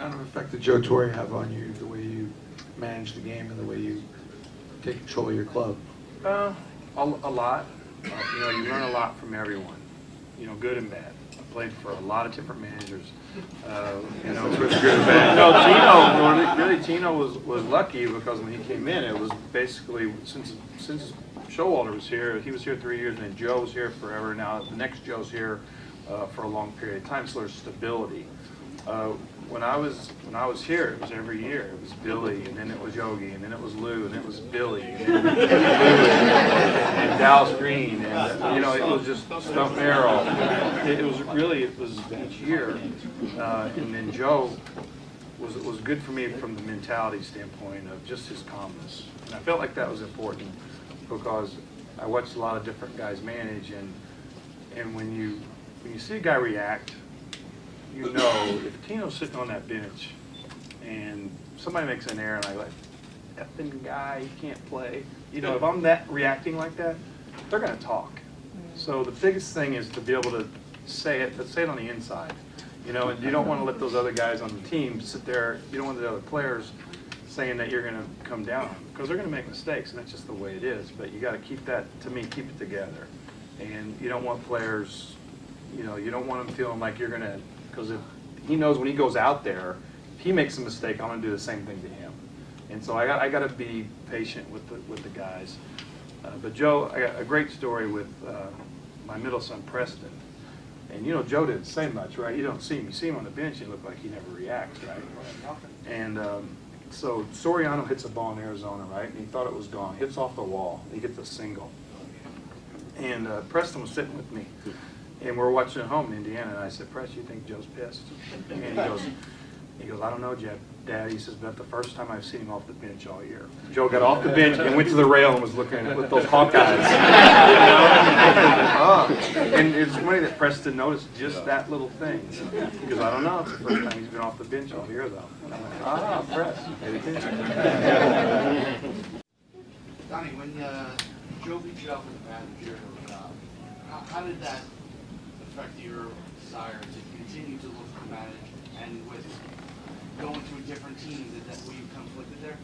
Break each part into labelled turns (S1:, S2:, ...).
S1: kind of effect did Joe Torre have on you, the way you manage the game and the way you take control of your club?
S2: A lot. You know, you learn a lot from everyone, you know, good and bad. I played for a lot of different managers. You know,
S1: That's what's good and bad.
S2: No, Tino was lucky because when he came in, it was basically, since Showalter was here, he was here 3 years, and then Joe was here forever. Now the next Joe's here for a long period of time, so there's stability. When I was here, it was every year. It was Billy, and then it was Yogi, and then it was Lou, and it was Billy, and then Lou, and Dallas Green, and you know, it was just Stump Merrill. It was each year, and then Joe was good for me from the mentality standpoint of just his calmness, and I felt like that was important because I watched a lot of different guys manage, and when you see a guy react, you know, if Tino's sitting on that bench and somebody makes an error and I like, effing guy, he can't play. You know, if I'm reacting like that, they're going to talk. So the biggest thing is to be able to say it, but say it on the inside. You know, and you don't want to let those other guys on the team sit there. You don't want the other players saying that you're going to come down because they're going to make mistakes, and that's just the way it is. But you got to keep that, to me, keep it together. And you don't want players, you know, you don't want them feeling like you're going to, because if he knows when he goes out there, if he makes a mistake, I'm going to do the same thing to him. And so I got to be patient with the guys. But Joe, I got a great story with my middle son Preston. And you know, Joe didn't say much, right? You don't see him. You see him on the bench, you look like he never reacts, right? And so Soriano hits a ball in Arizona, right? And he thought it was gone. Hits off the wall. He gets a single. And Preston was sitting with me. And we're watching at home in Indiana, and I said, Press, you think Joe's pissed? And he goes, I don't know, Dad. He says, but the first time I've seen him off the bench all year. Joe got off the bench and went to the rail and was looking at it with those Hawkeyes. And it's funny that Preston noticed just that little thing. He goes, I don't know, it's the first time he's been off the bench all year, though. And I went, Press, pay attention.
S3: Donnie, when Joe beat you up with the managerial job, how did that affect your desire to continue to look to manage, and with going to a different team, were you conflicted there?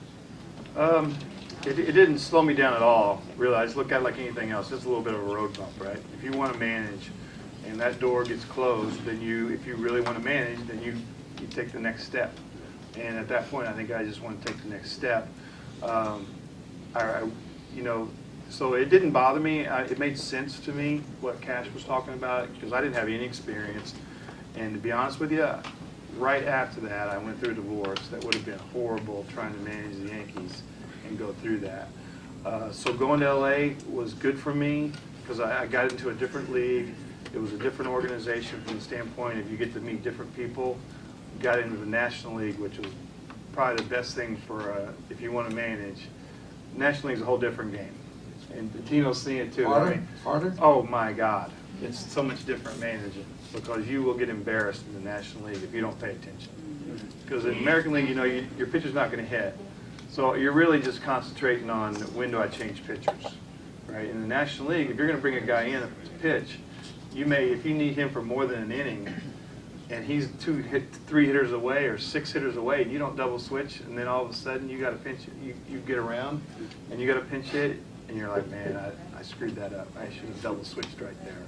S2: It didn't slow me down at all, really. I just look at it like anything else. It's a little bit of a road bump, right? If you want to manage and that door gets closed, then if you really want to manage, then you take the next step. And at that point, I think I just want to take the next step. You know, so it didn't bother me. It made sense to me what Cash was talking about because I didn't have any experience. And to be honest with you, right after that, I went through a divorce. That would have been horrible trying to manage the Yankees and go through that. So going to LA was good for me because I got into a different league. It was a different organization from the standpoint of you get to meet different people. Got into the National League, which was probably the best thing for if you want to manage. National League is a whole different game. And Tino's seen it too.
S1: Harder?
S2: Oh my God. It's so much different managing because you will get embarrassed in the National League if you don't pay attention. Because in the American League, you know, your pitcher's not going to hit. So you're really just concentrating on when do I change pitchers, right? In the National League, if you're going to bring a guy in to pitch, if you need him for more than an inning, and he's 3 hitters away or 6 hitters away, and you don't double switch, and then all of a sudden you got to pinch it, you get around, and you got to pinch hit, and you're like, man, I screwed that up. I should have double switched right there.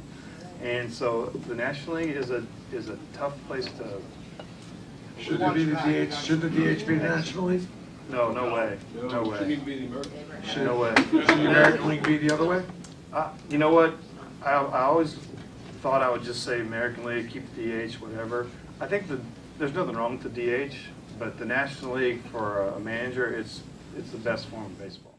S2: And so the National League is a tough place to.
S1: Should the DH be the National League?
S2: No way. No way.
S4: Should it be the American?
S2: No way.
S1: Should the American League be the other way?
S2: You know what? I always thought I would just say American League, keep the DH, whatever. I think there's nothing wrong with the DH, but the National League for a manager, it's the best form of baseball.